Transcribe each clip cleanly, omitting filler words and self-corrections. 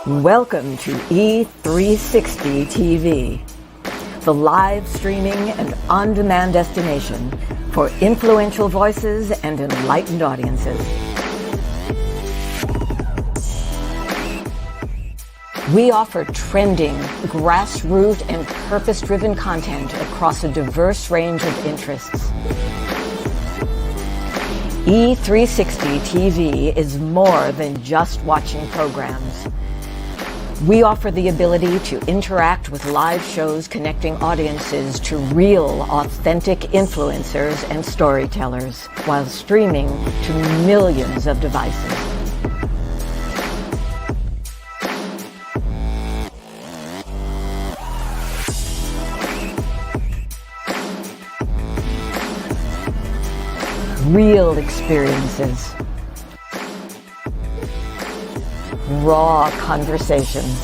Welcome to E360 TV, the live streaming and on-demand destination for influential voices and enlightened audiences. We offer trending, grassroots, and purpose-driven content across a diverse range of interests. E360 TV is more than just watching programs. We offer the ability to interact with live shows connecting audiences to real, authentic influencers and storytellers while streaming to millions of devices. Real experiences. Raw conversations.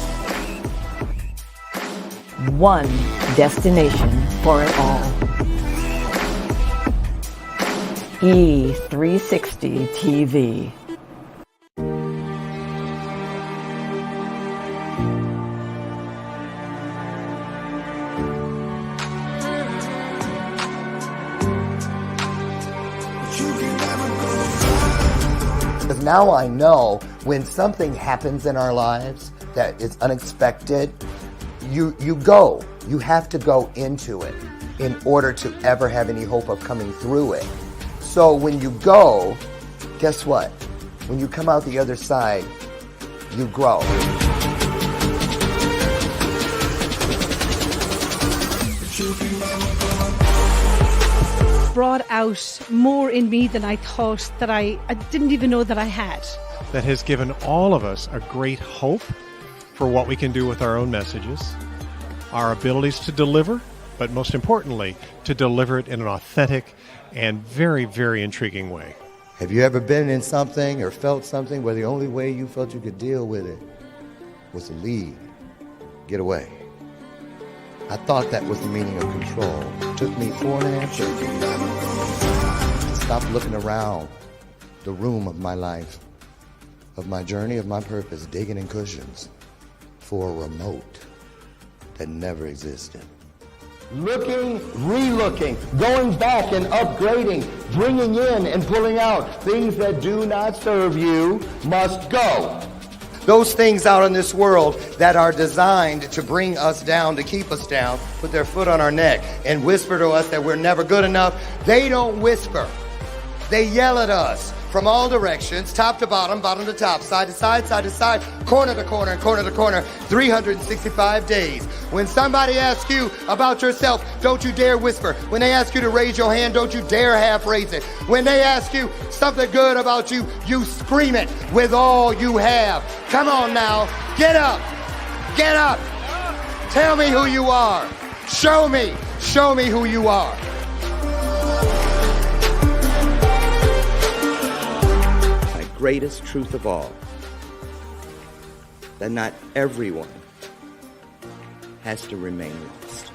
One destination for it all. E360 TV. Because now I know when something happens in our lives that is unexpected, you have to go into it in order to ever have any hope of coming through it. So when you go, guess what? When you come out the other side, you grow. Brought out more in me than I thought that I didn't even know that I had. That has given all of us a great hope for what we can do with our own messages, our abilities to deliver, but most importantly, to deliver it in an authentic and very, very intriguing way. Have you ever been in something or felt something where the only way you felt you could deal with it was to leave, get away? I thought that was the meaning of control. It took me 4.5 years to stop looking around the room of my life, of my journey, of my purpose, digging in cushions for a remote that never existed. Looking, re-looking, going back and upgrading, bringing in and pulling out things that do not serve you must go. Those things out in this world that are designed to bring us down, to keep us down, put their foot on our neck and whisper to us that we're never good enough, they don't whisper. They yell at us from all directions, top to bottom, bottom to top, side to side, side to side, corner to corner, and corner to corner, 365 days. When somebody asks you about yourself, don't you dare whisper. When they ask you to raise your hand, don't you dare half raise it. When they ask you something good about you, you scream it with all you have. Come on now, get up, get up. Tell me who you are. Show me who you are. Greatest truth of all, that not everyone has to remain lost.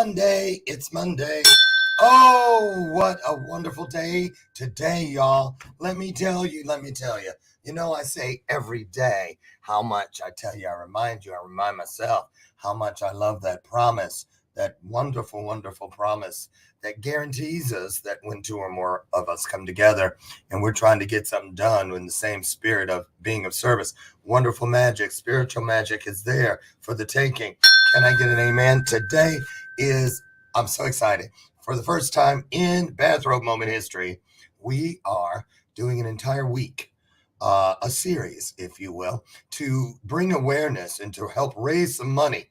Monday. It's Monday. Oh, what a wonderful day today, y'all. Let me tell you. You know, I say every day how much I tell you, I remind myself how much I love that promise, that wonderful, wonderful promise that guarantees us that when two or more of us come together and we're trying to get something done in the same spirit of being of service, wonderful magic, spiritual magic is there for the taking. Can I get an amen? Today I'm so excited. For the first time in Bathrobe Moment history, we are doing an entire week, a series, if you will, to bring awareness and to help raise some money.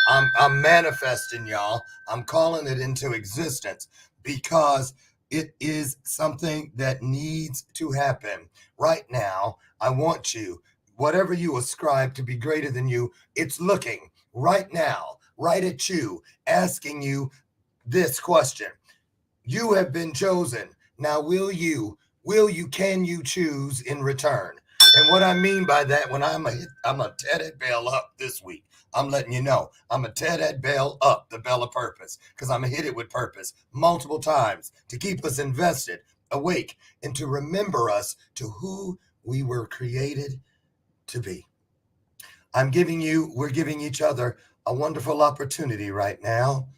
I'm manifesting, y'all. I'm calling it into existence because it is something that needs to happen right now. I want you, whatever you ascribe to be greater than you, it's looking right now, right at you, asking you this question. You have been chosen. Now, can you choose in return? And what I mean by that, when I'm a Ted Bell up this week, I'm letting you know, I'm a Ted Bell up, the bell of purpose, because I'm hit it with purpose multiple times to keep us invested, awake, and to remember us to who we were created to be. We're giving each other a wonderful opportunity right now,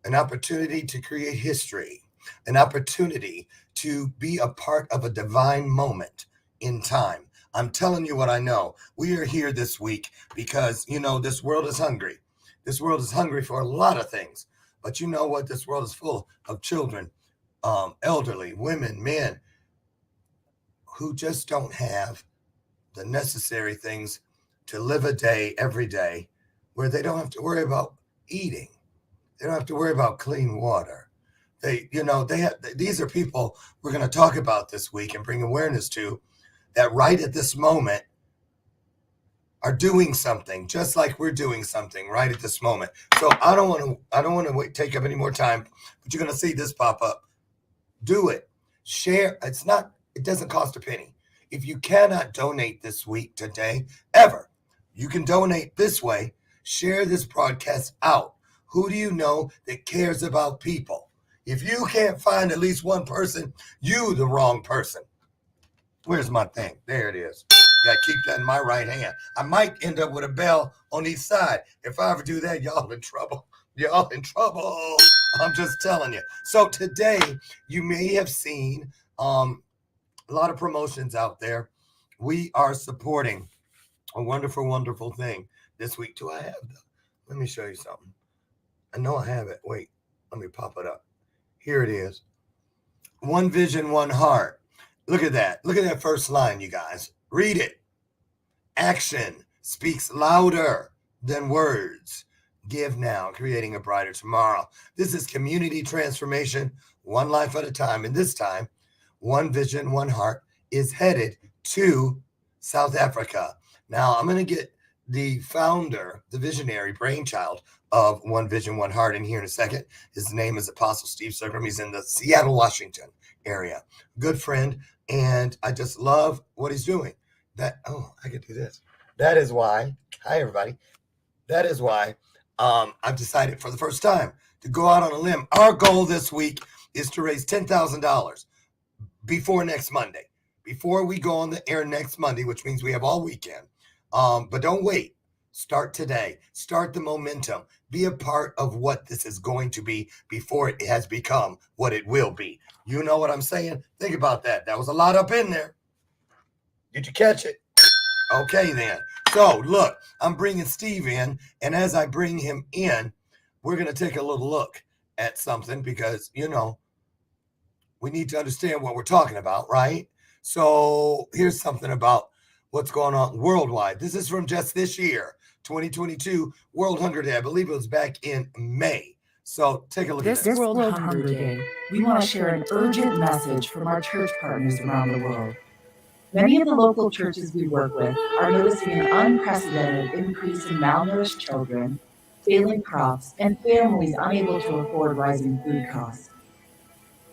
an opportunity to create history, an opportunity to be a part of a divine moment in time. I'm telling you what I know. We are here this week because, this world is hungry. This world is hungry for a lot of things. But you know what? This world is full of children, elderly, women, men who just don't have the necessary things to live a day every day where they don't have to worry about eating. They don't have to worry about clean water. These are people we're going to talk about this week and bring awareness to that right at this moment are doing something just like we're doing something right at this moment. So I don't want to take up any more time, but you're going to see this pop up. Do it. Share. It doesn't cost a penny. If you cannot donate this week, today, ever, you can donate this way. Share this broadcast out. Who do you know that cares about people? If you can't find at least one person, you the wrong person. Where's my thing? There it is. Gotta keep that in my right hand. I might end up with a bell on each side. If I ever do that, y'all in trouble. I'm just telling you. So today, you may have seen a lot of promotions out there. We are supporting a wonderful, wonderful thing this week. Do I have let me show you something. I know I have it. Wait, let me pop it up. Here it is. One vision, one heart. Look at that. Look at that first line, you guys. Read it. Action speaks louder than words. Give now, creating a brighter tomorrow. This is community transformation, one life at a time. And this time, One Vision, One Heart is headed to South Africa. Now, I'm going to get the founder, the visionary brainchild of One Vision, One Heart in here in a second. His name is Apostle Steve Sergrim. He's in the Seattle, Washington area. Good friend. And I just love what he's doing. I could do this. That is why, hi, everybody. That is why I've decided for the first time to go out on a limb. Our goal this week is to raise $10,000 before next Monday, before we go on the air next Monday, which means we have all weekend. But don't wait. Start today. Start the momentum. Be a part of what this is going to be before it has become what it will be. You know what I'm saying? Think about that. That was a lot up in there. Did you catch it? Okay, then. So, look, I'm bringing Steve in, and as I bring him in, we're going to take a little look at something because, we need to understand what we're talking about, right? So, here's something about what's going on worldwide. This is from just this year, 2022, World Hunger Day. I believe it was back in May. So, take a look at this. This World Hunger Day, we want to share an urgent message from our church partners around the world. Many of the local churches we work with are noticing an unprecedented increase in malnourished children, failing crops, and families unable to afford rising food costs.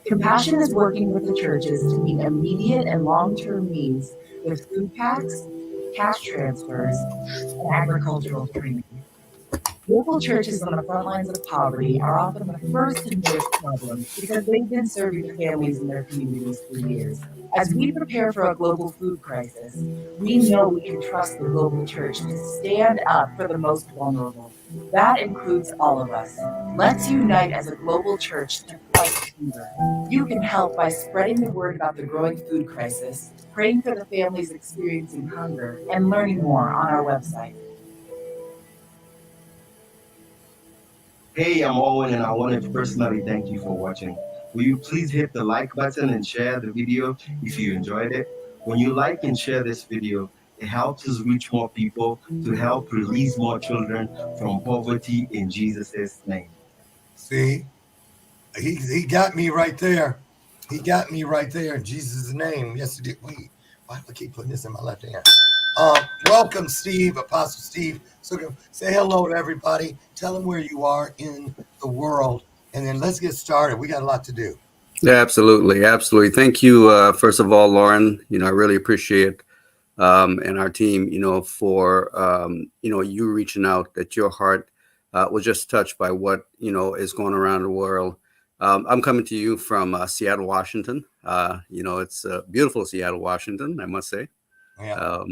Compassion is working with the churches to meet immediate and long-term needs with food packs, cash transfers, and agricultural training. Local churches on the front lines of poverty are often the first to notice problems because they've been serving the families in their communities for years. As we prepare for a global food crisis, we know we can trust the global church to stand up for the most vulnerable. That includes all of us. Let's unite as a global church to fight hunger. You can help by spreading the word about the growing food crisis, praying for the families experiencing hunger, and learning more on our website. Hey, I'm Owen, and I wanted to personally thank you for watching. Will you please hit the like button and share the video if you enjoyed it? When you like and share this video, it helps us reach more people to help release more children from poverty in Jesus' name. See, he got me right there. He got me right there in Jesus' name. Yes, he did. Wait, why do I keep putting this in my left hand? Welcome, Steve, Apostle Steve. So say hello to everybody. Tell them where you are in the world, and then let's get started. We got a lot to do. Yeah, absolutely. Absolutely. Thank you. First of all, Lauren, I really appreciate and our team, for, you reaching out, that your heart was just touched by what, is going around the world. I'm coming to you from Seattle, Washington. It's beautiful Seattle, Washington, I must say. Yeah.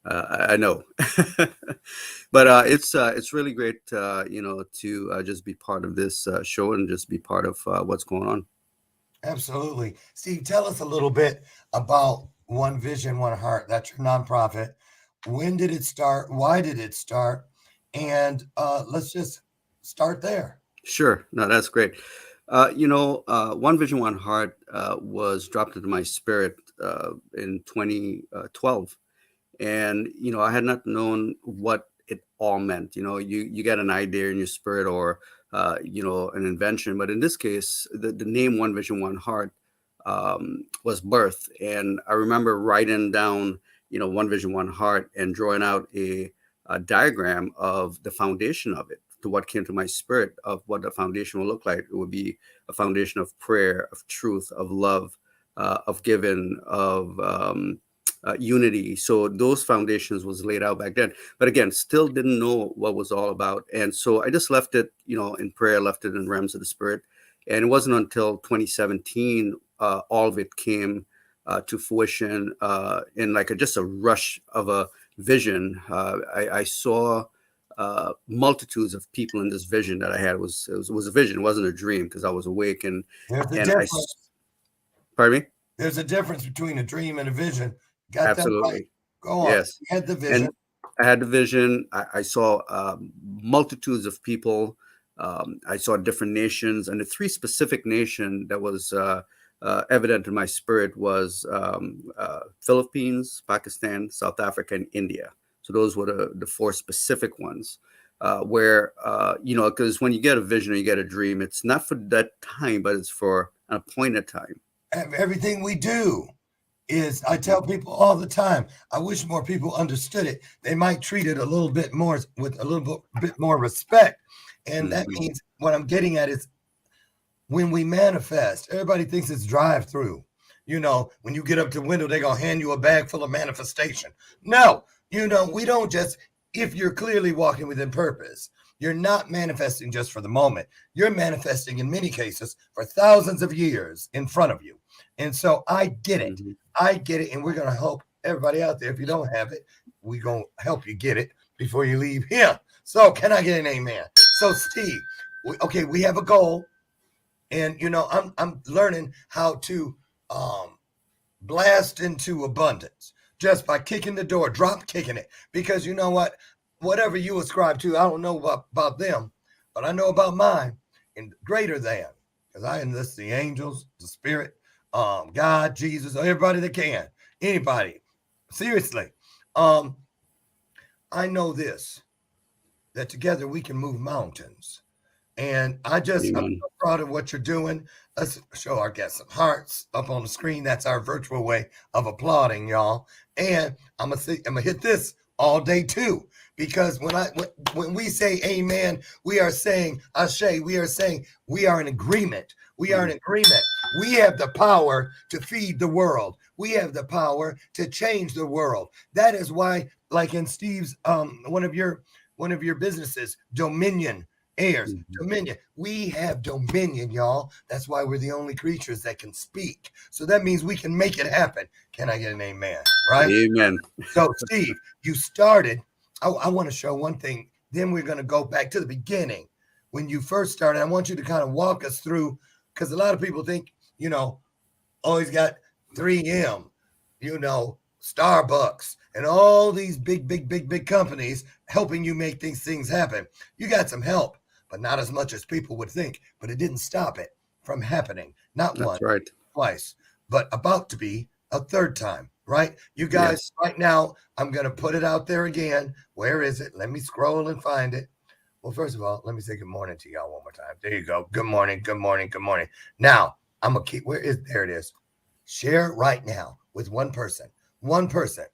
I know, but it's really great, to just be part of this show and just be part of what's going on. Absolutely. Steve, tell us a little bit about One Vision, One Heart. That's your nonprofit. When did it start? Why did it start? And let's just start there. Sure. No, that's great. One Vision, One Heart was dropped into my spirit in 2012. And, I had not known what it all meant. You get an idea in your spirit or, an invention. But in this case, the name One Vision, One Heart was birthed. And I remember writing down, One Vision, One Heart and drawing out a diagram of the foundation of it, to what came to my spirit of what the foundation will look like. It would be a foundation of prayer, of truth, of love, of giving, of unity. So those foundations was laid out back then, but again, still didn't know what was all about. And so I just left it, in prayer, left it in realms of the spirit. And it wasn't until 2017, all of it came to fruition in like just a rush of a vision. I saw multitudes of people in this vision that I had. It was a vision. It wasn't a dream, because I was awake. And pardon me? There's a difference between a dream and a vision. Got Absolutely. that right. Go on. Yes. You had the vision. And I had the vision. I saw multitudes of people. I saw different nations, and the three specific nations that was evident in my spirit was Philippines, Pakistan, South Africa, and India. So those were the four specific ones where, because when you get a vision or you get a dream, it's not for that time, but it's for an appointed time. Everything we do is, I tell people all the time, I wish more people understood it. They might treat it a little bit more with a little bit more respect. And that means what I'm getting at is when we manifest, everybody thinks it's drive through. When you get up to the window, they're going to hand you a bag full of manifestation. No, we don't just, if you're clearly walking within purpose, you're not manifesting just for the moment. You're manifesting in many cases for thousands of years in front of you. And so I get it. I get it. And we're going to help everybody out there. If you don't have it, we're going to help you get it before you leave here. So can I get an amen? So Steve, we have a goal. And, I'm learning how to blast into abundance just by kicking the door, drop kicking it. Because you know what? Whatever you ascribe to, I don't know about them, but I know about mine and greater than, because I enlist the angels, the spirit, God, Jesus, everybody that can, anybody. Seriously. I know this, that together we can move mountains. And I'm so proud of what you're doing. Let's show our guests some hearts up on the screen. That's our virtual way of applauding, y'all. And I'm gonna hit this all day too, because when we say amen, we are saying ashe. We are saying we are in agreement. We are in agreement. We have the power to feed the world. We have the power to change the world. That is why, like in Steve's one of your one of your businesses, Dominion Airs, Mhm. Dominion. We have dominion, y'all. That's why we're the only creatures that can speak. So that means we can make it happen. Can I get an amen? Right? Amen. So, Steve, you started. I want to show one thing. Then we're going to go back to the beginning. When you first started, I want you to kind of walk us through, because a lot of people think, oh, he's got 3M, Starbucks, and all these big companies helping you make these things happen. You got some help, but not as much as people would think. But it didn't stop it from happening. Not That's once, right. twice, but about to be a third time, right? You guys, Yes. right now, I'm going to put it out there again. Where is it? Let me scroll and find it. Well, first of all, let me say good morning to y'all one more time. There you go. Good morning, good morning, good morning. Now, I'm going to keep, there it is. Share right now with one person. One person.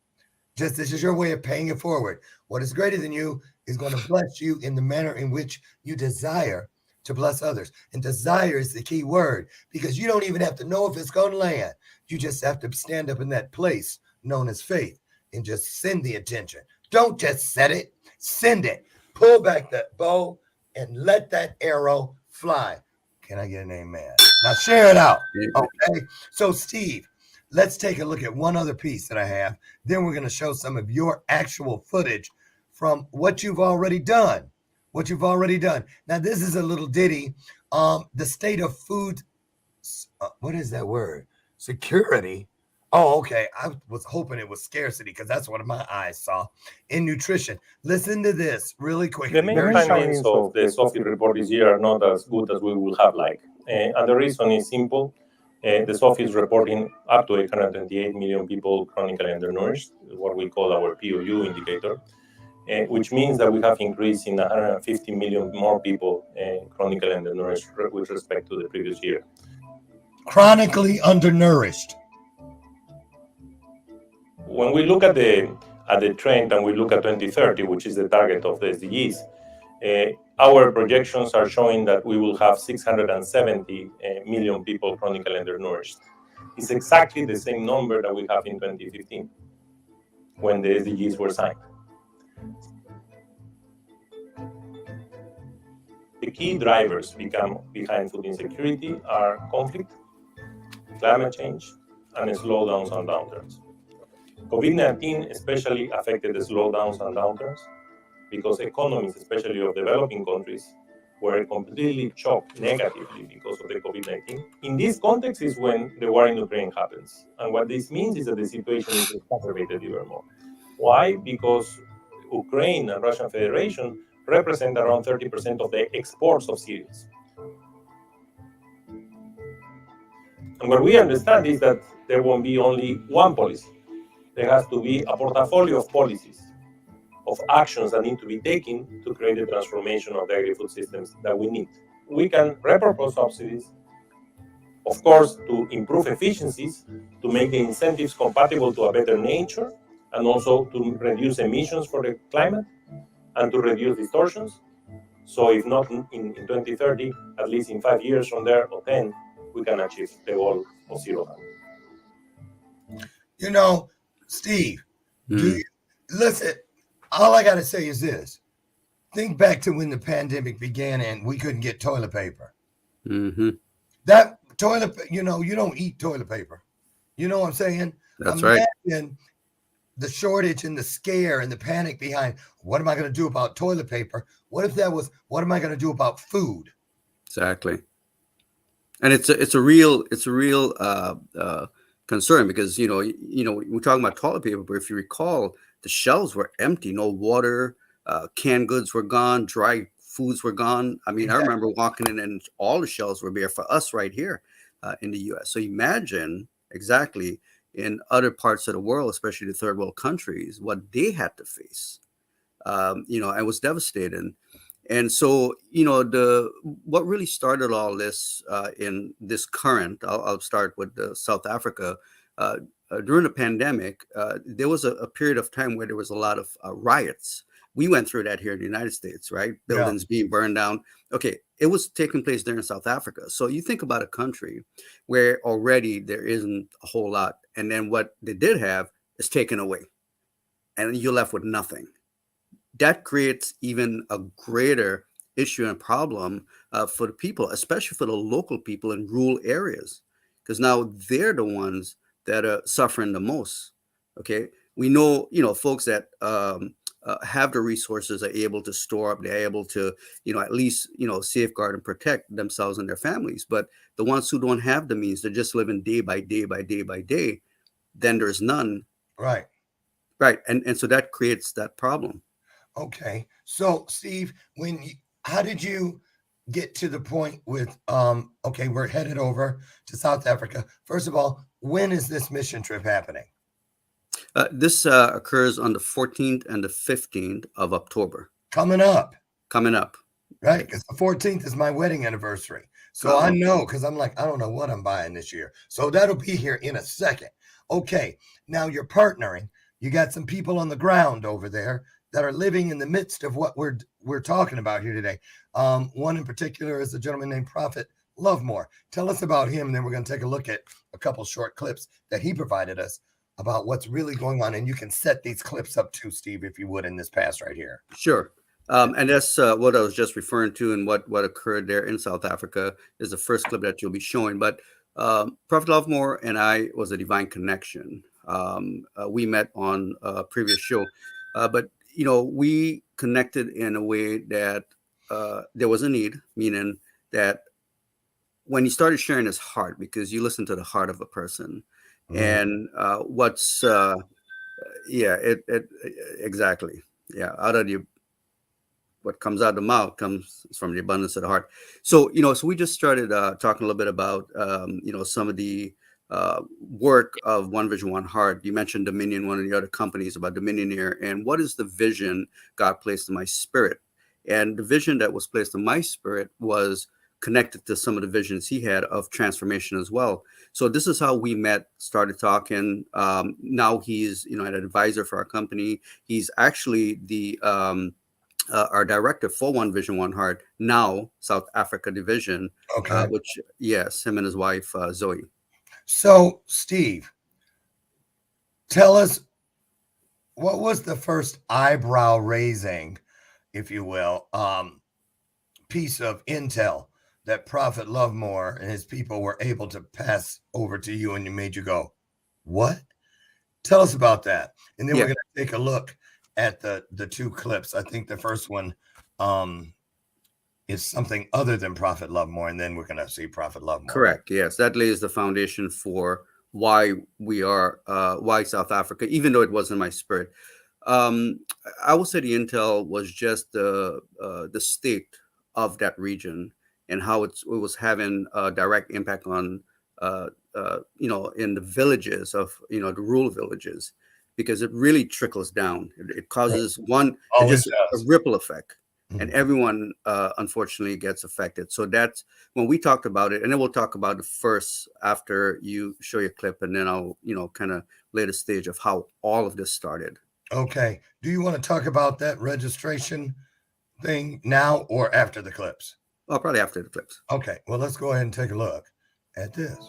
Just this is your way of paying it forward. What is greater than you is going to bless you in the manner in which you desire to bless others. And desire is the key word, because you don't even have to know if it's going to land. You just have to stand up in that place known as faith and just send the intention. Don't just set it, send it. Pull back that bow and let that arrow fly. Can I get an amen? Now share it out. Okay. So, Steve, let's take a look at one other piece that I have. Then we're going to show some of your actual footage from what you've already done. What you've already done. Now, this is a little ditty. The state of food. What is that word? Security. Oh, okay. I was hoping it was scarcity because that's what my eyes saw in nutrition. Listen to this really quickly. The main findings of the SOFI report this year are not as good as we would have liked. And the reason is simple. The SOFI is reporting up to 828 million people chronically undernourished, what we call our POU indicator, which means that we have increased in 150 million more people chronically undernourished with respect to the previous year. Chronically undernourished. When we look at the trend and we look at 2030, which is the target of the SDGs, our projections are showing that we will have 670 million people chronically undernourished. It's exactly the same number that we have in 2015 when the SDGs were signed. The key drivers behind food insecurity are conflict, climate change, and slowdowns and downturns. COVID-19 especially affected the slowdowns and downturns because economies, especially of developing countries, were completely shocked negatively because of the COVID-19. In this context is when the war in Ukraine happens. And what this means is that the situation is exacerbated even more. Why? Because Ukraine and Russian Federation represent around 30% of the exports of cereals. And what we understand is that there won't be only one policy. There has to be a portfolio of policies, of actions that need to be taken to create the transformation of the agri-food systems that we need. We can repurpose subsidies, of course, to improve efficiencies, to make the incentives compatible to a better nature, and also to reduce emissions for the climate, and to reduce distortions. So if not in 2030, at least in 5 years from there, or 10, we can achieve the goal of zero harm. Steve, listen, all I got to say is this. Think back to when the pandemic began and we couldn't get toilet paper. Mm-hmm. That toilet, you don't eat toilet paper. You know what I'm saying? That's right. Imagine the shortage and the scare and the panic behind what am I going to do about toilet paper? What if that was, what am I going to do about food? Exactly. And it's a real concern because we're talking about toilet paper, but if you recall, the shelves were empty, no water, canned goods were gone, dry foods were gone. I mean, exactly. I remember walking in and all the shelves were bare for us right here in the U.S. So imagine exactly in other parts of the world, especially the third world countries, what they had to face. It was devastating. And so, what really started all this in this current, I'll start with South Africa. During the pandemic, there was a period of time where there was a lot of riots. We went through that here in the United States, right? Buildings being burned down. Okay, it was taking place there in South Africa. So you think about a country where already there isn't a whole lot. And then what they did have is taken away. And you're left with nothing. that creates even a greater issue and problem for the people, especially for the local people in rural areas, because now they're the ones that are suffering the most. Okay, we know, folks that have the resources are able to store up, they're able to, at least, safeguard and protect themselves and their families. But the ones who don't have the means, they're just living day by day by day by day. Then there's none. Right. Right. And so that creates that problem. Okay. So, Steve, how did you get to the point with, okay, we're headed over to South Africa. First of all, when is this mission trip happening? This occurs on the 14th and the 15th of October. Coming up. Right. Because the 14th is my wedding anniversary. So I know, because I'm like, I don't know what I'm buying this year. So that'll be here in a second. Okay. Now you're partnering. You got some people on the ground over there that are living in the midst of what we're talking about here today. One in particular is a gentleman named Prophet Lovemore. Tell us about him, and then we're going to take a look at a couple short clips that he provided us about what's really going on. And you can set these clips up too, Steve, if you would, in this pass right here. Sure. And that's what I was just referring to, and what occurred there in South Africa is the first clip that you'll be showing. But Prophet Lovemore and I was a divine connection. We met on a previous show, but we connected in a way that there was a need, meaning that when he started sharing his heart, because you listen to the heart of a person, and exactly, out of you, what comes out of the mouth comes from the abundance of the heart. So so we just started talking a little bit about some of the work of One Vision, One Heart. You mentioned Dominion, one of the other companies, about Dominion here, and what is the vision God placed in my spirit. And the vision that was placed in my spirit was connected to some of the visions he had of transformation as well. So this is how we met, started talking. Now he's an advisor for our company. He's actually the our director for One Vision, One Heart, now South Africa division. Okay. Which, yes, him and his wife Zoe. So, Steve, tell us, what was the first eyebrow raising, if you will, piece of intel that Prophet Lovemore and his people were able to pass over to you, and you made you go, what? Tell us about that. And then we're going to take a look at the two clips. I think the first one is something other than Prophet Lovemore, and then we're going to see Prophet Lovemore. Correct. Yes, that lays the foundation for why we are, why South Africa, even though it wasn't my spirit. I would say the intel was just the state of that region and how it was having a direct impact on, in the villages of, the rural villages, because it really trickles down. It causes a ripple effect. And everyone, unfortunately, gets affected. So that's when we talked about it. And then we'll talk about it first after you show your clip. And then I'll, kind of lay the stage of how all of this started. Okay. Do you want to talk about that registration thing now or after the clips? Well, probably after the clips. Okay. Well, let's go ahead and take a look at this.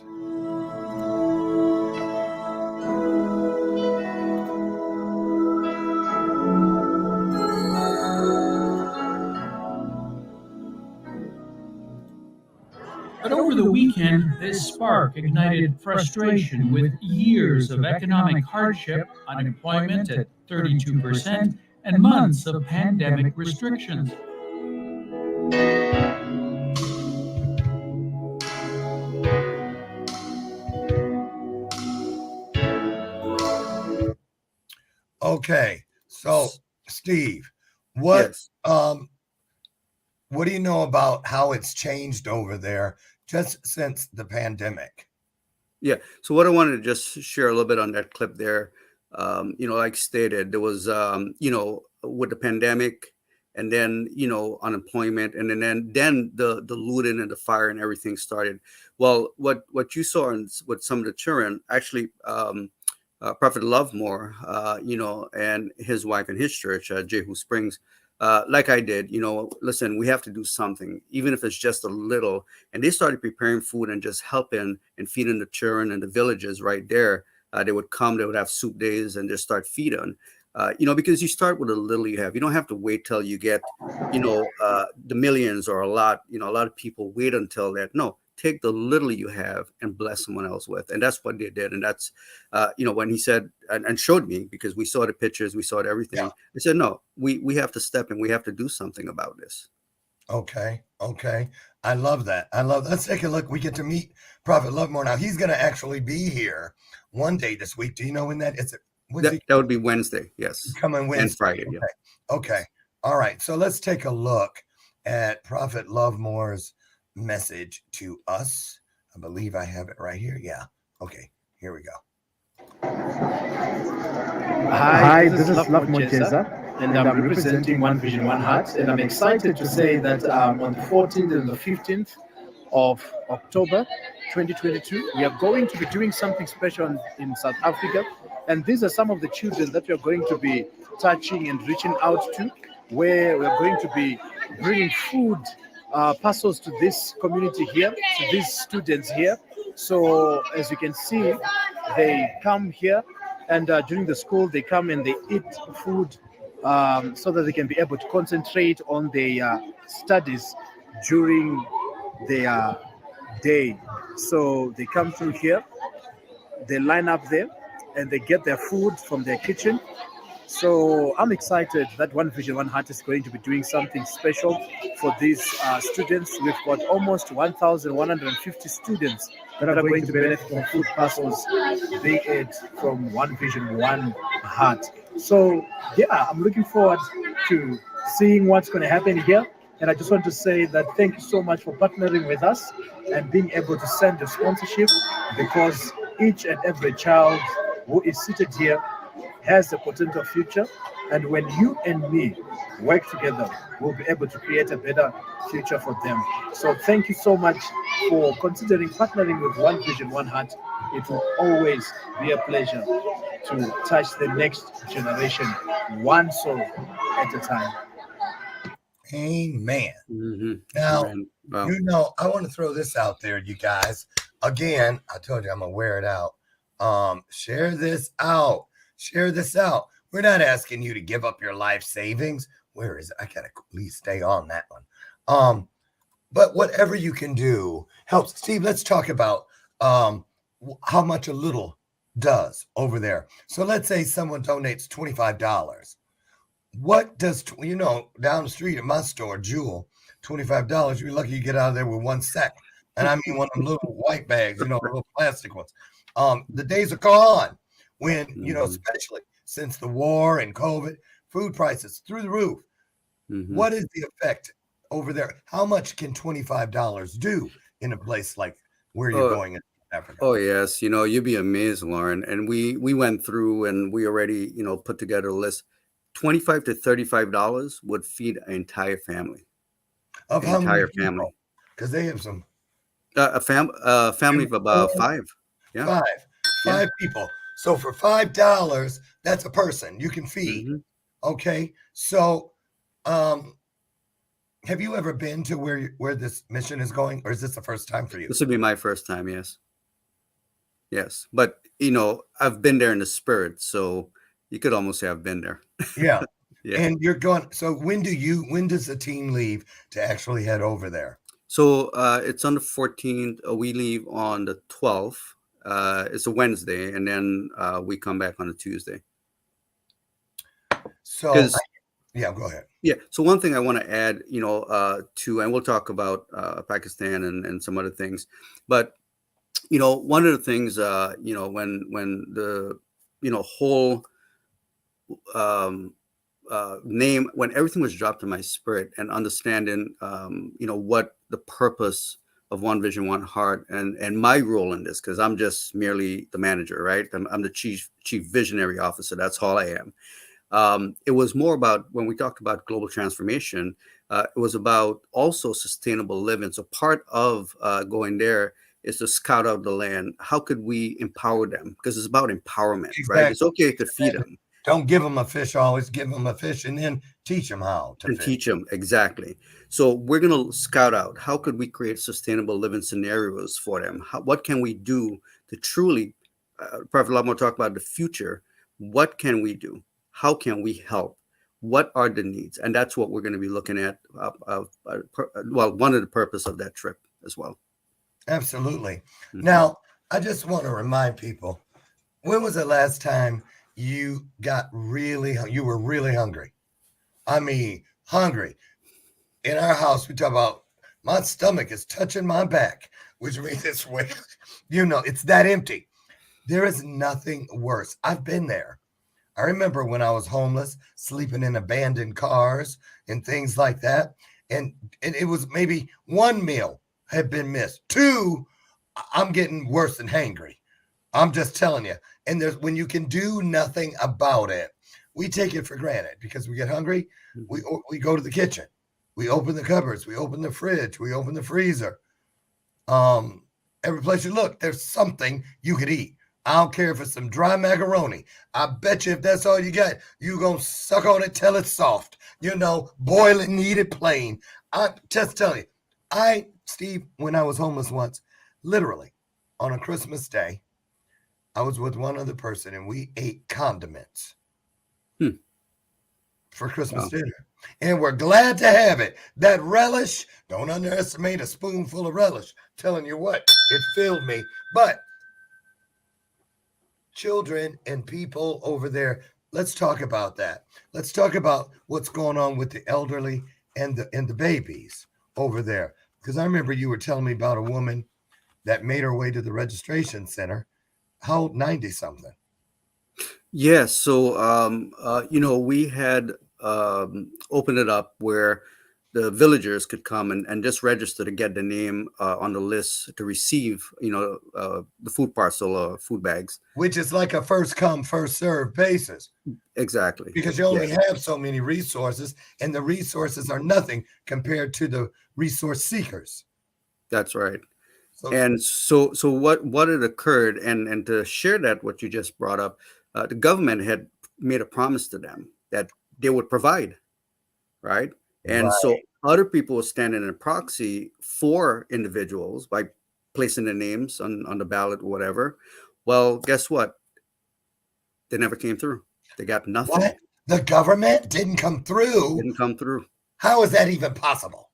But over the weekend, this spark ignited frustration with years of economic hardship, unemployment at 32%, and months of pandemic restrictions. Okay. So, Steve, what do you know about how it's changed over there just since the pandemic? Yeah. So what I wanted to just share a little bit on that clip there, like stated, there was, with the pandemic and then, unemployment, and then the looting and the fire and everything started. Well, what you saw with some of the children, actually, Prophet Lovemore, and his wife and his church, Jehu Springs, like I did, listen, we have to do something, even if it's just a little. And they started preparing food and just helping and feeding the children in the villages right there. They would come, they would have soup days and just start feeding. Because you start with a little you have. You don't have to wait till you get, the millions or a lot. A lot of people wait until that. No, take the little you have and bless someone else with. And that's what they did. And that's, when he said and showed me, because we saw the pictures, we saw it, everything. I said, no, we have to step in. We have to do something about this. Okay. I love that. Let's take a look. We get to meet Prophet Lovemore now. He's going to actually be here one day this week. Do you know when that is? That would be Wednesday, yes. Coming Wednesday. And Friday, yeah. Okay. All right. So let's take a look at Prophet Lovemore's message to us. I believe I have it right here. Yeah. Okay. Here we go. Hi, this is Lovemore Jeza, and I'm representing One Vision, One Heart. And I'm excited to say that on the 14th and the 15th of October 2022, we are going to be doing something special in South Africa. And these are some of the children that we are going to be touching and reaching out to, where we are going to be bringing food parcels to this community here, to these students here. So as you can see, they come here, and during the school, they come and they eat food so that they can be able to concentrate on their studies during their day. So they come through here, they line up there, and they get their food from their kitchen. So I'm excited that One Vision, One Heart is going to be doing something special for these students. We've got almost 1,150 students that are going to benefit from food parcels they ate from One Vision, One Heart. So yeah, I'm looking forward to seeing what's going to happen here. And I just want to say that thank you so much for partnering with us and being able to send your sponsorship, because each and every child who is seated here has a potential future. And when you and me work together, we'll be able to create a better future for them. So thank you so much for considering partnering with One Vision, One Heart. It will always be a pleasure to touch the next generation, one soul at a time. Amen. Mm-hmm. Now, Amen. Wow. I want to throw this out there, you guys. Again, I told you I'm going to wear it out. Share this out. We're not asking you to give up your life savings. Where is it? I got to at least stay on that one. But whatever you can do helps. Steve, let's talk about how much a little does over there. So let's say someone donates $25. What does, down the street at my store, Jewel, $25, you're lucky you get out of there with one sack. And I mean one of them little white bags, little plastic ones. The days are gone when, especially since the war and COVID, food prices through the roof. Mm-hmm. What is the effect over there? How much can $25 do in a place like where you're going in Africa? Oh, yes. You'd be amazed, Lauren. And we went through and we already, put together a list. $25 to $35 would feed an entire family. Of how many people? Because they have some. A family of about 5. Yeah. Five people. So for $5, that's a person you can feed. Mm-hmm. Okay. So, have you ever been to where this mission is going, or is this the first time for you? This would be my first time. Yes. Yes. But, I've been there in the spirit. So you could almost say I've been there. Yeah. Yeah. And you're going. So when does the team leave to actually head over there? So it's on the 14th. We leave on the 12th. It's a Wednesday, and then we come back on a Tuesday. So go ahead. Yeah. So one thing I want to add, to, and we'll talk about Pakistan and some other things, but one of the things, when the whole name, when everything was dropped in my spirit, and understanding what the purpose of One Vision, One Heart, and my role in this, because I'm just merely the manager, right? I'm the chief visionary officer. That's all I am. It was more about, when we talked about global transformation, it was about also sustainable living. So part of going there is to scout out the land. How could we empower them? Because it's about empowerment, exactly. Right? It's okay to feed them. Don't give them a fish. Always give them a fish, and then teach them how to fish. Teach them, exactly. So we're going to scout out, how could we create sustainable living scenarios for them? What can we do to truly, Prophet Lovemore talked about the future. What can we do? how can we help? What are the needs? And that's what we're going to be looking at. Well, one of the purpose of that trip as well. Absolutely. Now, I just want to remind people, when was the last time you you were really hungry? I mean, hungry. In our house, we talk about my stomach is touching my back, which means it's way, it's that empty. There is nothing worse. I've been there. I remember when I was homeless, sleeping in abandoned cars and things like that. And it was maybe one meal had been missed. Two, I'm getting worse than hangry. I'm just telling you. And when you can do nothing about it, we take it for granted because we get hungry. We go to the kitchen. We open the cupboards. We open the fridge. We open the freezer. Every place you look, there's something you could eat. I don't care if it's some dry macaroni. I bet you if that's all you got, you going to suck on it till it's soft. Boil it and eat it plain. I'm just telling you. Steve, when I was homeless once, literally on a Christmas day, I was with one other person and we ate condiments for Christmas dinner. And we're glad to have it. That relish, don't underestimate a spoonful of relish. Telling you what, it filled me. But children and people over there, let's talk about that. Let's talk about what's going on with the elderly and the babies over there. Because I remember you were telling me about a woman that made her way to the registration center. How old? 90 something. Yes. So, we had opened it up where the villagers could come and just register to get the name on the list to receive, the food parcel or food bags. Which is like a first come, first serve basis. Exactly. Because you only have so many resources, and the resources are nothing compared to the resource seekers. That's right. So what had occurred, and to share that, what you just brought up, the government had made a promise to them that they would provide, right? And so other people were standing in proxy for individuals by placing their names on the ballot or whatever. Well, guess what? They never came through. They got nothing. What? The government didn't come through? Didn't come through. How is that even possible?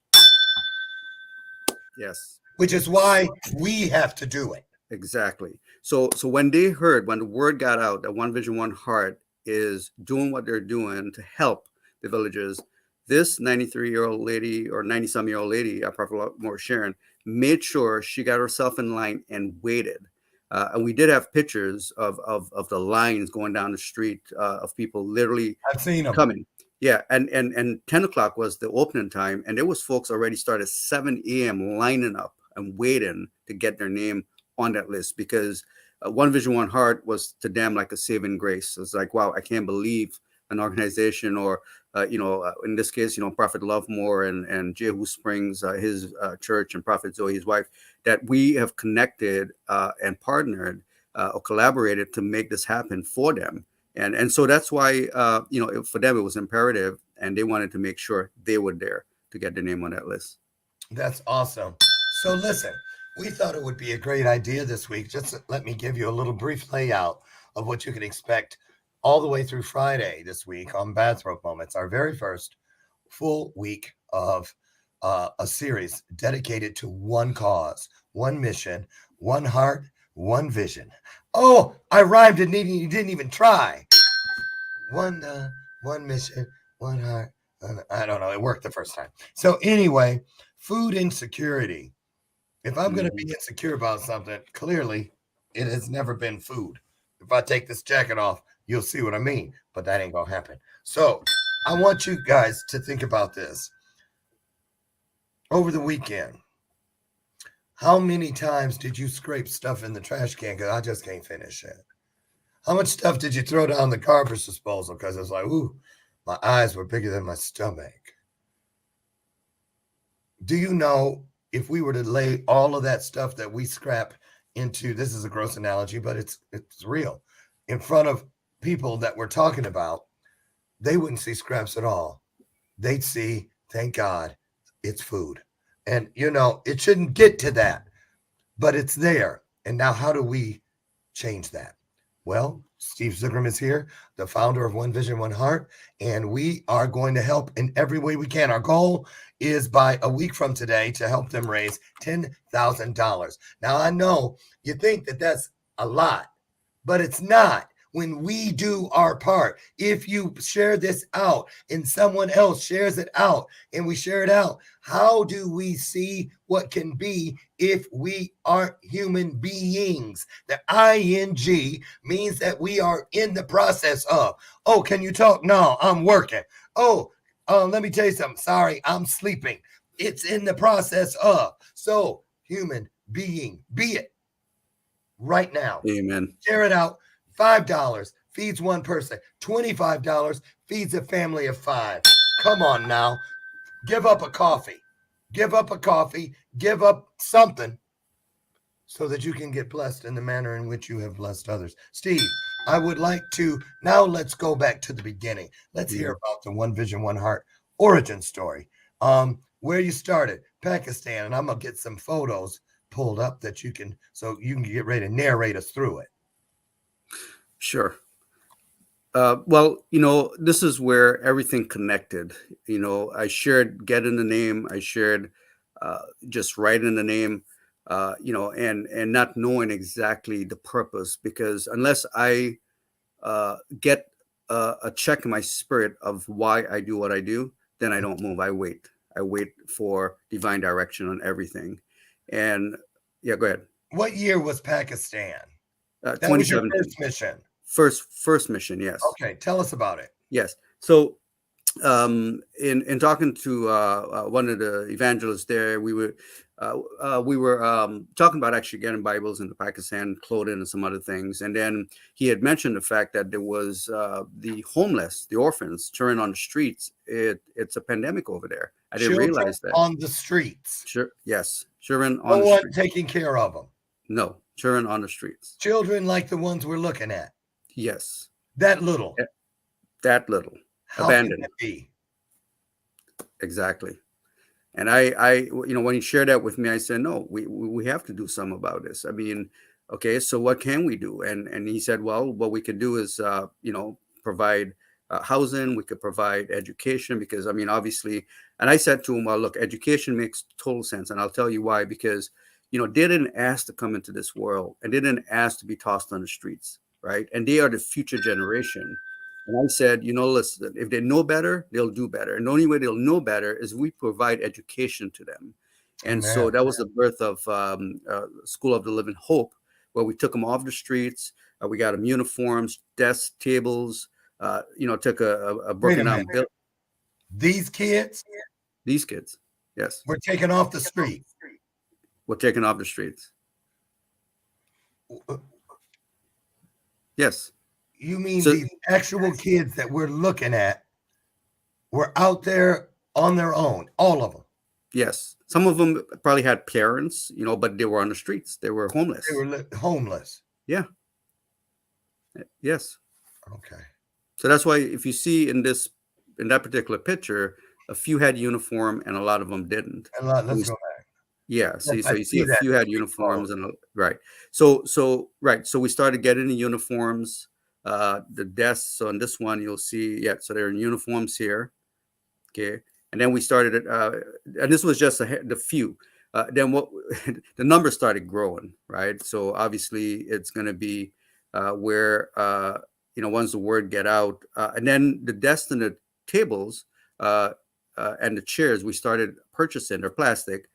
Yes. Which is why we have to do it. Exactly. So when the word got out that One Vision, One Heart is doing what they're doing to help the villagers, this 93-year-old lady or 90-some-year-old lady, Prophet More Sharon, made sure she got herself in line and waited. And we did have pictures of the lines going down the street of people literally I've seen them coming. Yeah, and 10 o'clock was the opening time, and there was folks already started 7 a.m. lining up and waiting to get their name on that list because One Vision, One Heart was to them like a saving grace. It's like, wow, I can't believe an organization or, in this case, Prophet Lovemore and Jehu Springs, his church, and Prophet Zoe, his wife, that we have connected and partnered or collaborated to make this happen for them. And so that's why, for them, it was imperative, and they wanted to make sure they were there to get their name on that list. That's awesome. So listen, we thought it would be a great idea this week. Just let me give you a little brief layout of what you can expect all the way through Friday this week on Bathrobe Moments, our very first full week of a series dedicated to one cause, one mission, one heart, one vision. Oh, I rhymed and you didn't even try. One mission, one heart. I don't know. It worked the first time. So anyway, food insecurity. If I'm going to be insecure about something, clearly it has never been food. If I take this jacket off, you'll see what I mean, but that ain't going to happen. So I want you guys to think about this. Over the weekend, how many times did you scrape stuff in the trash can? Because I just can't finish it. How much stuff did you throw down the garbage disposal? Because it's like, ooh, my eyes were bigger than my stomach. Do you know if we were to lay all of that stuff that we scrap into, this is a gross analogy, but it's real, in front of people that we're talking about, they wouldn't see scraps at all. They'd see, thank God, it's food. And, it shouldn't get to that, but it's there. And now how do we change that? Well, Steve Zuckerman is here, the founder of One Vision, One Heart, and we are going to help in every way we can. Our goal is by a week from today to help them raise $10,000. Now, I know you think that that's a lot, but it's not. When we do our part, if you share this out and someone else shares it out and we share it out, how do we see what can be if we aren't human beings? The ing means that we are in the process of. Oh, can you talk? No, I'm working. Oh, let me tell you something. Sorry, I'm sleeping. It's in the process of. So, human being, be it right now. Amen. Share it out. $5 feeds one person. $25 feeds a family of 5. Come on now. Give up a coffee. Give up a coffee. Give up something so that you can get blessed in the manner in which you have blessed others. Steve, I would like to now let's go back to the beginning. Let's hear about the One Vision, One Heart origin story. Where you started, Pakistan, and I'm gonna get some photos pulled up that you can get ready to narrate us through it. Sure. Well, this is where everything connected. I shared get in the name. I shared just write in the name, and not knowing exactly the purpose, because unless I get a check in my spirit of why I do what I do, then I don't move. I wait. I wait for divine direction on everything. And yeah, go ahead. What year was Pakistan? That was your 2017. first mission. First mission, yes. Okay, tell us about it. Yes. So, in talking to one of the evangelists there, we were talking about actually getting Bibles into Pakistan, clothing, and some other things. And then he had mentioned the fact that there was the homeless, the orphans, children on the streets. It's a pandemic over there. I didn't realize that. On the streets. Sure. Yes, children No on the one streets. taking care of them. No, children on the streets. Children like the ones we're looking at. Yes. That little. That little. How Abandoned. can it be? Exactly. And I, when he shared that with me, I said, no, we have to do something about this. I mean, okay, so what can we do? And he said, well, what we can do is, provide housing. We could provide education, because, I mean, obviously, and I said to him, well, look, education makes total sense. And I'll tell you why, because, they didn't ask to come into this world, and they didn't ask to be tossed on the streets, right? And they are the future generation. And I said, listen, if they know better, they'll do better. And the only way they'll know better is we provide education to them. And so that was the birth of School of the Living Hope, where we took them off the streets. We got them uniforms, desks, tables, took a broken down bill. These kids, yes. Were taken off the street. We're taken off the streets. Yes. You mean these actual kids that we're looking at were out there on their own, all of them? Yes. Some of them probably had parents, but they were on the streets. They were homeless. They were homeless. Yeah. Yes. Okay. So that's why if you see in that particular picture, a few had uniform and a lot of them didn't. Let's go back. Yeah. So you see a few had uniforms right. So we started getting the uniforms. The desks on this one, you'll see, so they're in uniforms here. Okay. And then we started, and this was just the few. Then the numbers started growing, right? So obviously it's going to be where, once the word get out, and then the desks and the tables and the chairs, we started purchasing. They're plastic.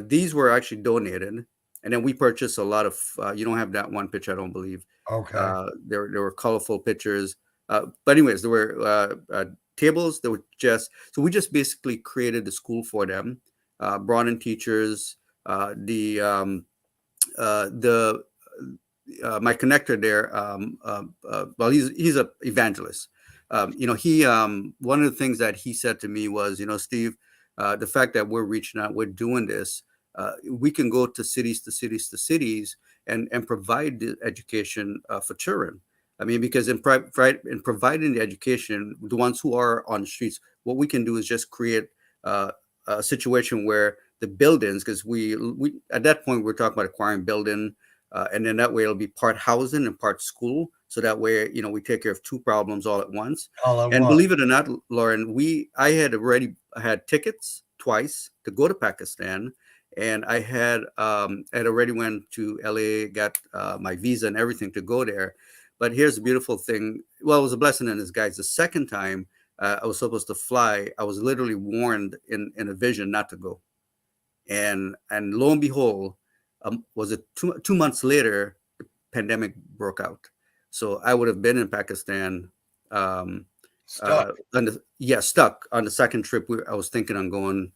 These were actually donated. And then we purchased a lot of, you don't have that one picture, I don't believe. Okay. There were colorful pictures. But anyways, there were tables that were so we just basically created the school for them, brought in teachers. My connector there, well, he's an evangelist. He one of the things that he said to me was, Steve, the fact that we're reaching out, we're doing this, we can go to cities and provide the education for children. I mean, because in providing the education, the ones who are on the streets, what we can do is just create a situation where the buildings, because we at that point we're talking about acquiring building, and then that way it'll be part housing and part school. So that way, we take care of two problems all at once. All at And once. believe it or not, Lauren, I had already had tickets twice to go to Pakistan, and I had already went to LA, got my visa and everything to go there. But here's the beautiful thing. Well, it was a blessing in disguise. The second time I was supposed to fly, I was literally warned in a vision not to go. And lo and behold, was it 2 months later, the pandemic broke out. So I would have been in Pakistan. Stuck. Stuck on the second trip. I was thinking on going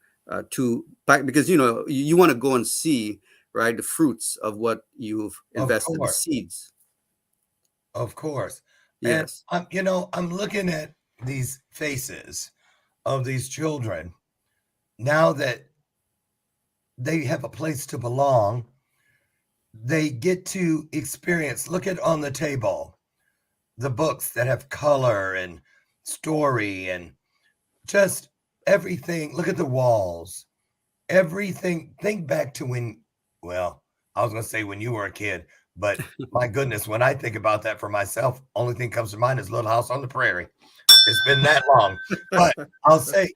to back because you want to go and see, right, the fruits of what you've invested, the seeds. Of course. Yes. And I'm looking at these faces of these children now that they have a place to belong. They get to experience, look at on the table, the books that have color and story and just everything. Look at the walls, everything. Think back to well, I was going to say when you were a kid, but my goodness, when I think about that for myself, only thing comes to mind is Little House on the Prairie. It's been that long. But I'll say,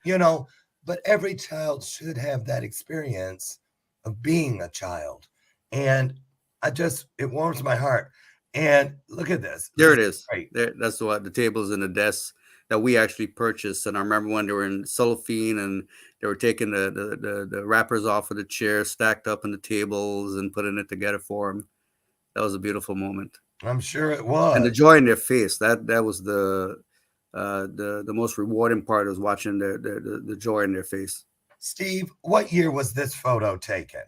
but every child should have that experience of being a child. And it warms my heart. And look at this. There it is. That's what the tables and the desks that we actually purchased. And I remember when they were in cellophane and they were taking the wrappers off of the chairs, stacked up on the tables and putting it together for them. That was a beautiful moment. I'm sure it was. And the joy in their face, that was the most rewarding part, was watching the joy in their face. Steve, what year was this photo taken?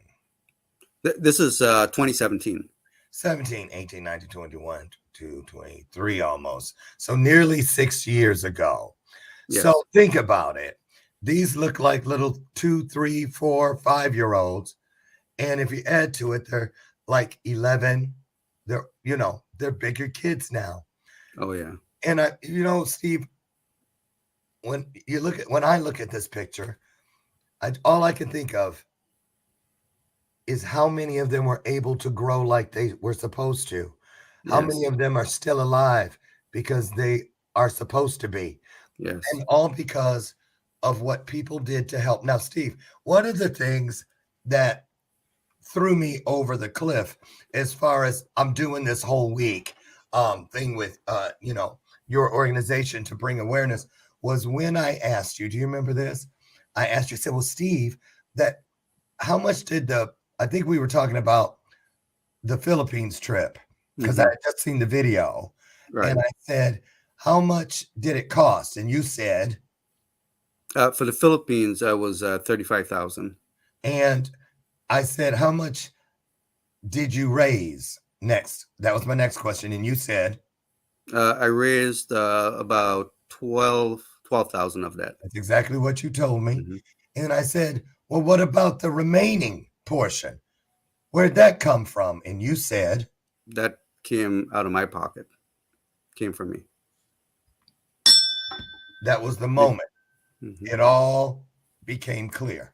This is 2017. 17, 18, 19, 21, 22, 23 almost. So nearly 6 years ago. Yes. So think about it. These look like little 2, 3, 4, 5-year-olds. And if you add to it, they're like 11. They're bigger kids now. Oh, yeah. And Steve, when I look at this picture, all I can think of is how many of them were able to grow like they were supposed to. How many of them are still alive because they are supposed to be. Yes. And all because of what people did to help. Now, Steve, one of the things that threw me over the cliff as far as I'm doing this whole week thing with, your organization to bring awareness was when I asked you, do you remember this? I asked you, I said, well, Steve, how much did I think we were talking about the Philippines trip because I had just seen the video. Right. And I said, how much did it cost? And you said, for the Philippines, I was 35,000. And I said, how much did you raise next? That was my next question. And you said, I raised about 12,000 of that. That's exactly what you told me. Mm-hmm. And I said, well, what about the remaining portion? Where'd that come from? And you said, that came out of my pocket. Came from me. That was the moment. Mm-hmm. It all became clear.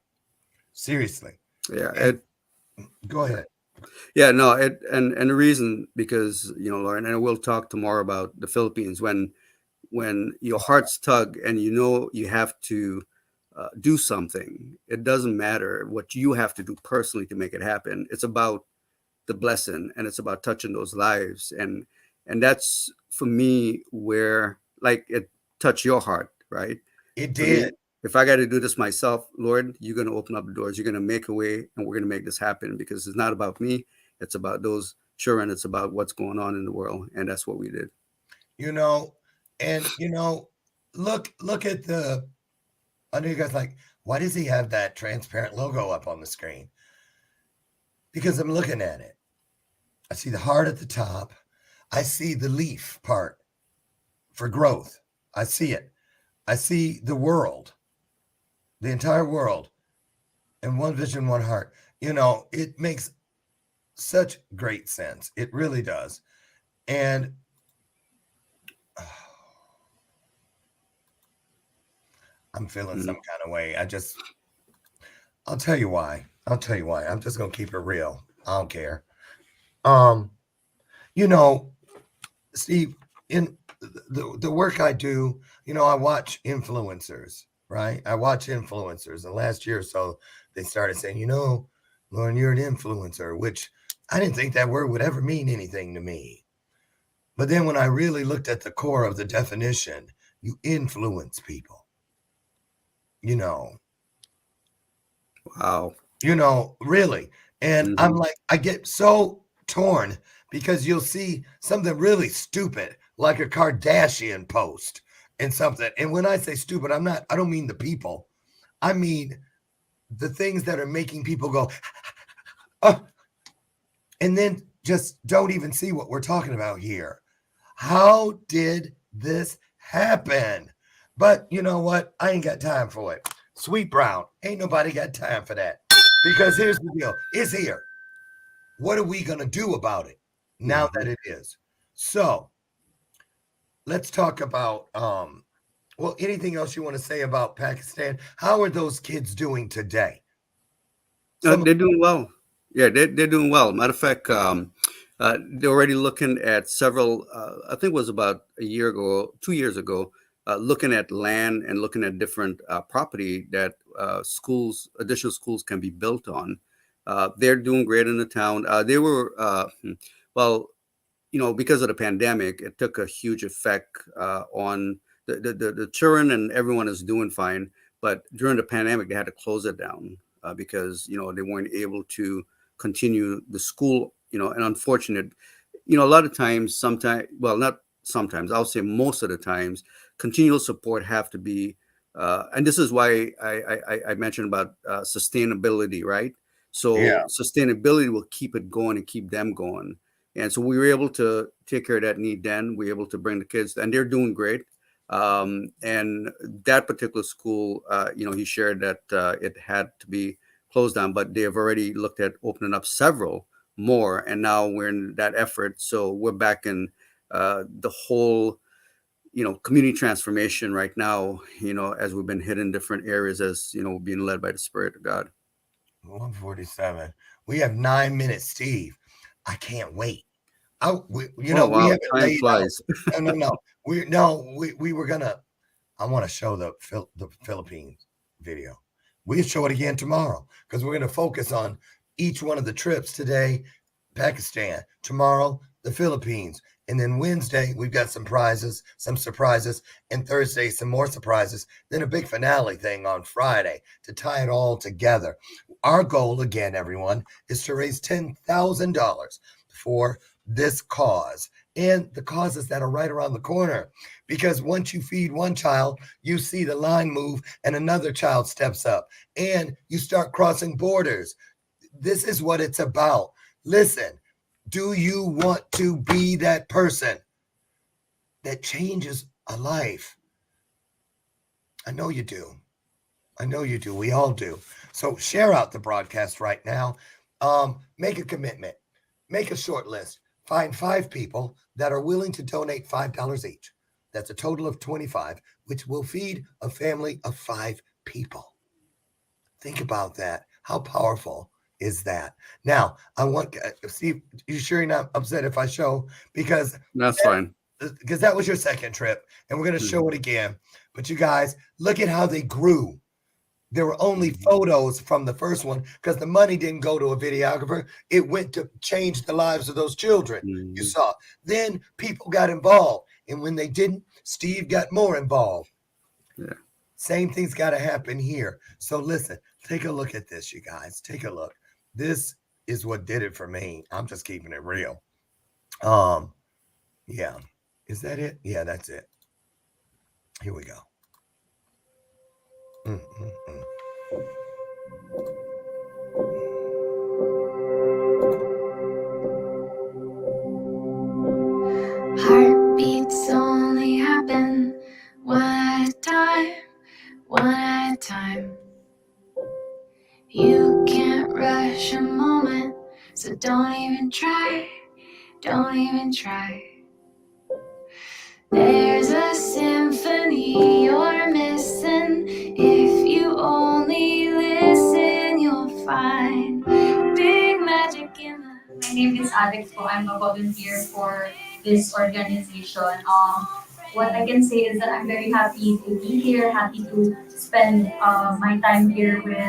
Seriously. Yeah. Go ahead. Yeah, no, and the reason, because, Lauren, and we'll talk tomorrow about the Philippines, when your heart's tug and you have to do something, it doesn't matter what you have to do personally to make it happen. It's about the blessing, and it's about touching those lives. And that's, for me, where, like, it touched your heart, right? It did. If I got to do this myself, Lord, you're going to open up the doors. You're going to make a way, and we're going to make this happen, because it's not about me. It's about those children. It's about what's going on in the world. And that's what we did. Look at I know you guys like, why does he have that transparent logo up on the screen? Because I'm looking at it. I see the heart at the top. I see the leaf part for growth. I see it. I see the world. The entire world, and one vision, one heart. It makes such great sense. It really does. And I'm feeling some kind of way. I'll tell you why. I'm just going to keep it real. I don't care. You know, Steve, in the work I do, I watch influencers, right? I watch influencers. And last year or so, they started saying, Lauren, you're an influencer, which I didn't think that word would ever mean anything to me. But then when I really looked at the core of the definition, you influence people, you know, Wow. really. And I'm like, I get so torn because you'll see something really stupid, like a Kardashian post and something. And when I say stupid, I don't mean the people. I mean the things that are making people go, oh, and then just don't even see what we're talking about here. How did this happen? But you know what? I ain't got time for it. Sweet Brown, ain't nobody got time for that. Because here's the deal. It's here. What are we going to do about it now that it is? So let's talk about, anything else you want to say about Pakistan? How are those kids doing today? They're doing well. Yeah, they're doing well. Matter of fact, they're already looking at several, I think it was about a year ago, 2 years ago, looking at land and looking at different property that additional schools can be built on. They're doing great in the town. They were, well, because of the pandemic, it took a huge effect on the children, and everyone is doing fine. But during the pandemic, they had to close it down because they weren't able to continue the school. And unfortunate, a lot of times, not sometimes, I'll say most of the times, continual support have to be, and this is why I mentioned about sustainability, right? So sustainability will keep it going and keep them going. And so we were able to take care of that need then. We were able to bring the kids, and they're doing great. And that particular school, he shared that it had to be closed down, but they have already looked at opening up several more. And now we're in that effort. So we're back in the whole, community transformation right now, as we've been hit in different areas as, being led by the Spirit of God. 147. We have 9 minutes, Steve. I can't wait. We Wow, haven't time laid flies. out. No. We were gonna. I want to show the Philippines video. We'll show it again tomorrow because we're gonna focus on each one of the trips today. Pakistan, tomorrow the Philippines, and then Wednesday we've got some surprises, and Thursday some more surprises. Then a big finale thing on Friday to tie it all together. Our goal, again, everyone, is to raise $10,000 for this cause and the causes that are right around the corner. Because once you feed one child, you see the line move and another child steps up and you start crossing borders. This is what it's about. Listen, do you want to be that person that changes a life? I know you do. We all do. So share out the broadcast right now. Make a commitment. Make a short list. Find 5 people that are willing to donate $5 each. That's a total of 25, which will feed a family of 5 people. Think about that. How powerful is that? Now, I want Steve, you sure you're not upset if I show? Because that's fine. Because that was your second trip, and we're going to show it again. But you guys, look at how they grew. There were only photos from the first one because the money didn't go to a videographer. It went to change the lives of those children. You saw. Then people got involved. And when they didn't, Steve got more involved. Yeah. Same thing's got to happen here. So listen, take a look at this, you guys. Take a look. This is what did it for me. I'm just keeping it real. Yeah. Is that it? Yeah, that's it. Here we go. Heartbeats only happen one at a time. You can't rush a moment, so don't even try. There's a symphony you're missing. If you only listen, you'll find big magic in the name is Alex po. I'm a volunteer for this organization. What I can say is that I'm very happy to be here, happy to spend my time here with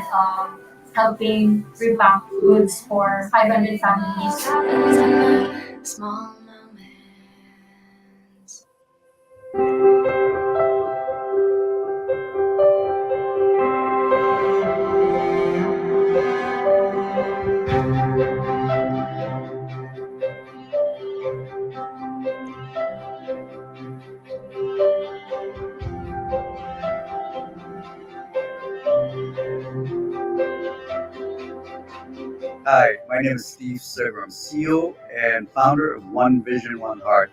helping repack goods for 500 families. Small Hi, my name is Steve Segram, CEO and founder of One Vision, One Heart.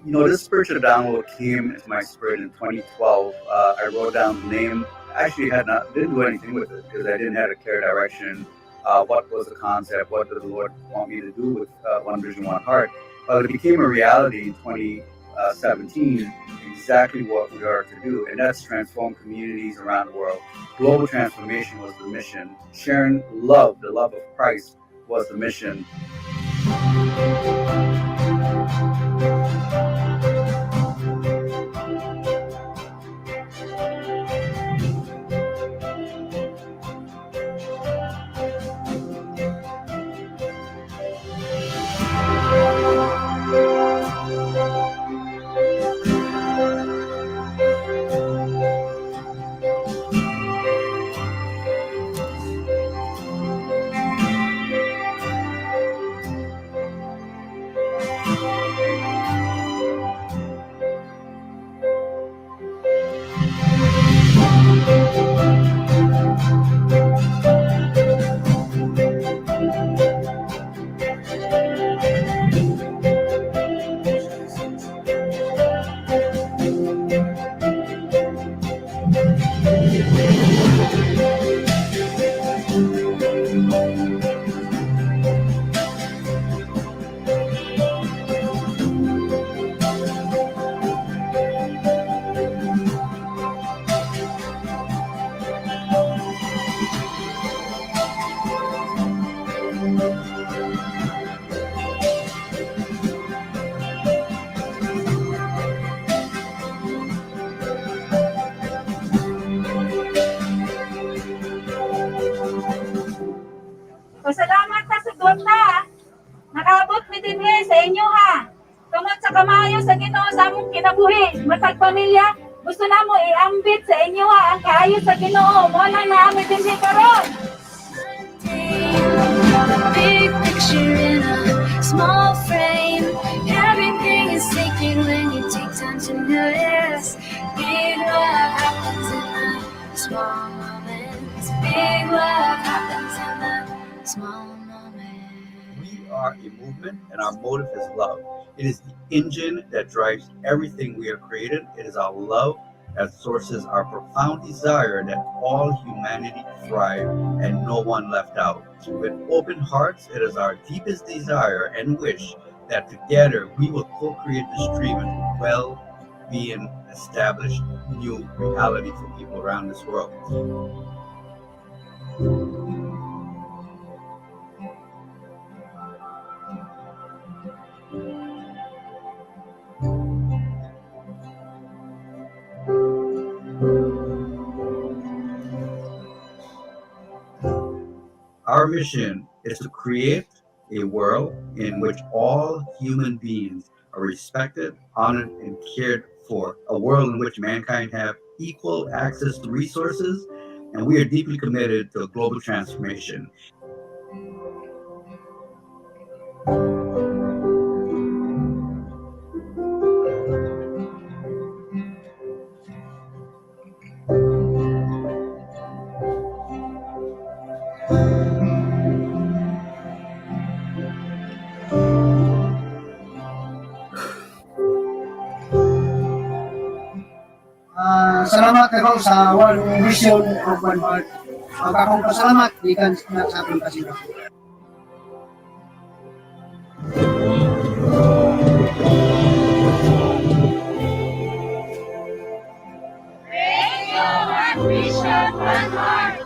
You know, this spiritual download came into my spirit in 2012. I wrote down the name. Actually, didn't do anything with it because I didn't have a clear direction. What was the concept? What did the Lord want me to do with One Vision, One Heart? Well, it became a reality in 2017. Exactly what we are to do, and that's transform communities around the world. Global transformation was the mission. Sharing love, the love of Christ, was the mission. Pasalamat ta sa Dota. Nakabot mi din sa inyo ha. Tungod sa kamayo sa Ginoo sa among kinabuhi, matag pamilya, gusto namo iambit sa inyo ha ang kaayo sa Ginoo. Mo nang naami din karon. big picture in a small frame. Everything is sacred when you take time to notice. Big love happens in the small moments. Big love happens in the small moments. We are a movement, and our motive is love. It is the engine that drives everything we have created. It is our love that sources our profound desire that all humanity thrive and no one left out. With open hearts, it is our deepest desire and wish that together we will co-create this dream and well-being established new reality for people around this world. Our mission is to create a world in which all human beings are respected, honored, and cared for. A world in which mankind have equal access to resources, and we are deeply committed to a global transformation. Salamat kayo sa One Vision of One Heart. Magkakong pasalamat ikan sa ating kasino. One vision, one heart.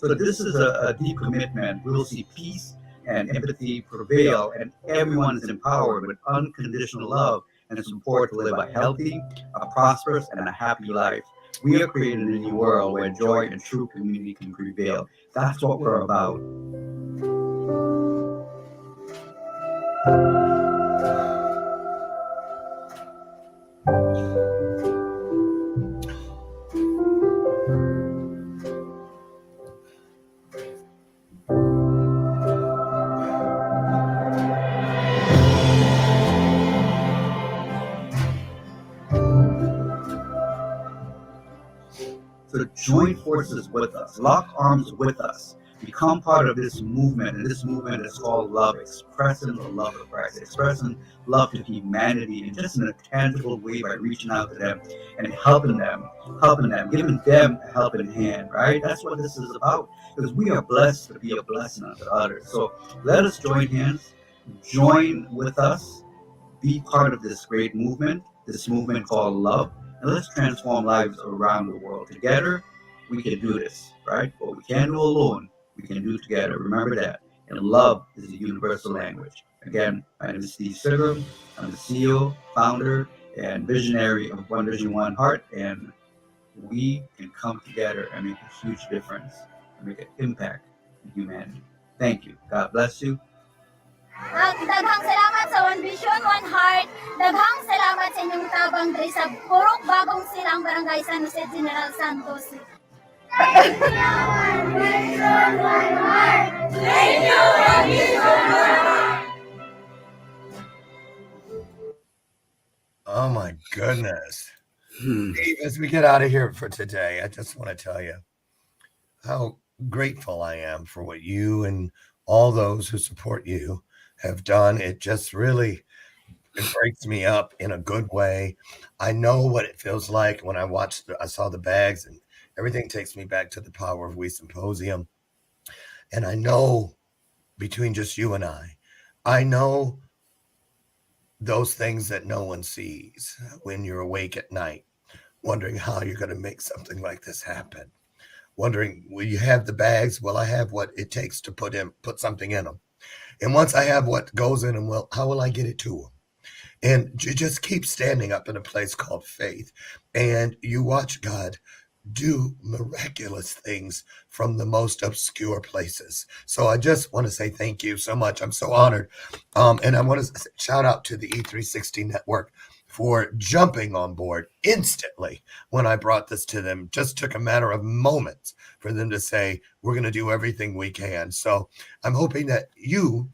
So this is a deep commitment. We will see peace and empathy prevail, and everyone is empowered with unconditional love and support to live a healthy, a prosperous, and a happy life. We are creating a new world where joy and true community can prevail. That's what we're about. So join forces with us, lock arms with us, become part of this movement. And this movement is called love, expressing the love of Christ, expressing love to humanity, and just in a tangible way by reaching out to them and helping them, giving them a helping hand, right? That's what this is about, because we are blessed to be a blessing unto others. So let us join hands, join with us, be part of this great movement, this movement called love. And let's transform lives around the world. Together, we can do this, right? What we can't do alone, we can do together. Remember that. And love is the universal language. Again, my name is Steve Sigram. I'm the CEO, founder, and visionary of One Vision, One Heart. And we can come together and make a huge difference and make an impact in humanity. Thank you. God bless you. Daghang salamat sa One Vision, One Heart. Daghang salamat sa inyong tabang diri sa Purok Bagong Silang, Barangay San Jose, General Santos. Thank you, One Vision, One Heart. Thank you, One Vision, One Heart. Oh my goodness. Steve, as we get out of here for today, I just want to tell you how grateful I am for what you and all those who support you have done. It just really, it breaks me up in a good way. I know what it feels like when I saw the bags, and everything takes me back to the Power of We Symposium. And I know between just you and I know those things that no one sees when you're awake at night, wondering how you're going to make something like this happen. Wondering, will you have the bags? Will I have what it takes to put something in them? And once I have what goes in them, well, how will I get it to them? And you just keep standing up in a place called faith, and you watch God do miraculous things from the most obscure places. So I just want to say thank you so much. I'm so honored. And I want to shout out to the E360 network for jumping on board instantly when I brought this to them. Just took a matter of moments for them to say, we're going to do everything we can. So I'm hoping that you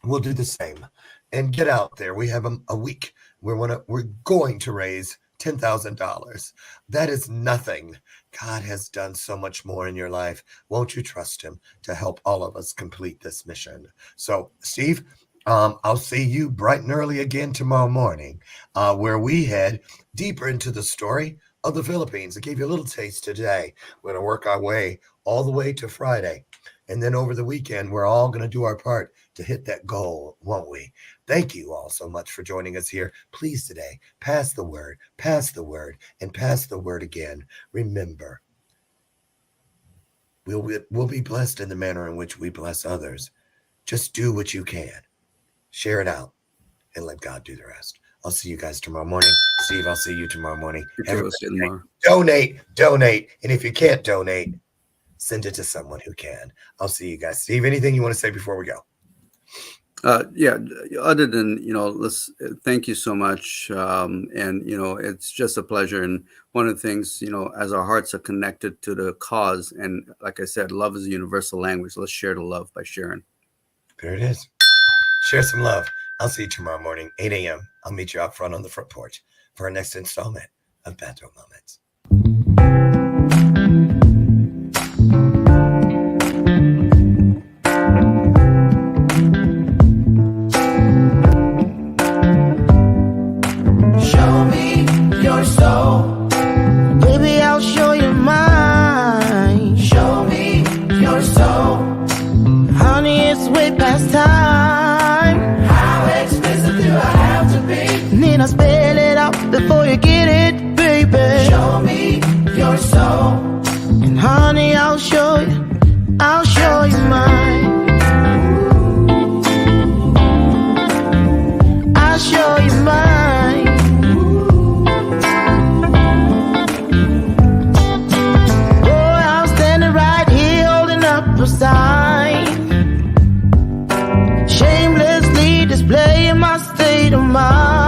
will do the same and get out there. We have a week. We're going to raise $10,000. That is nothing. God has done so much more in your life. Won't you trust him to help all of us complete this mission? So, Steve, I'll see you bright and early again tomorrow morning, where we head deeper into the story of the Philippines. I gave you a little taste today. We're going to work our way all the way to Friday. And then over the weekend, we're all going to do our part to hit that goal, won't we? Thank you all so much for joining us here. Please today, pass the word, and pass the word again. Remember, we'll be blessed in the manner in which we bless others. Just do what you can. Share it out and let God do the rest. I'll see you guys tomorrow morning. Steve, I'll see you tomorrow morning. Donate. And if you can't donate, send it to someone who can. I'll see you guys. Steve, anything you want to say before we go? Yeah, other than, let's thank you so much. And, it's just a pleasure. And one of the things, as our hearts are connected to the cause, and like I said, love is a universal language. Let's share the love by sharing. There it is. Share some love. I'll see you tomorrow morning, 8 a.m. I'll meet you out front on the front porch for our next installment of Bathrobe Moments. Show me your soul. Baby, I'll show you mine. Show me your soul. Honey, it's way past time. How expensive do I have to be? Need I spell it out before you get it, baby? Show me Shamelessly displaying my state of mind.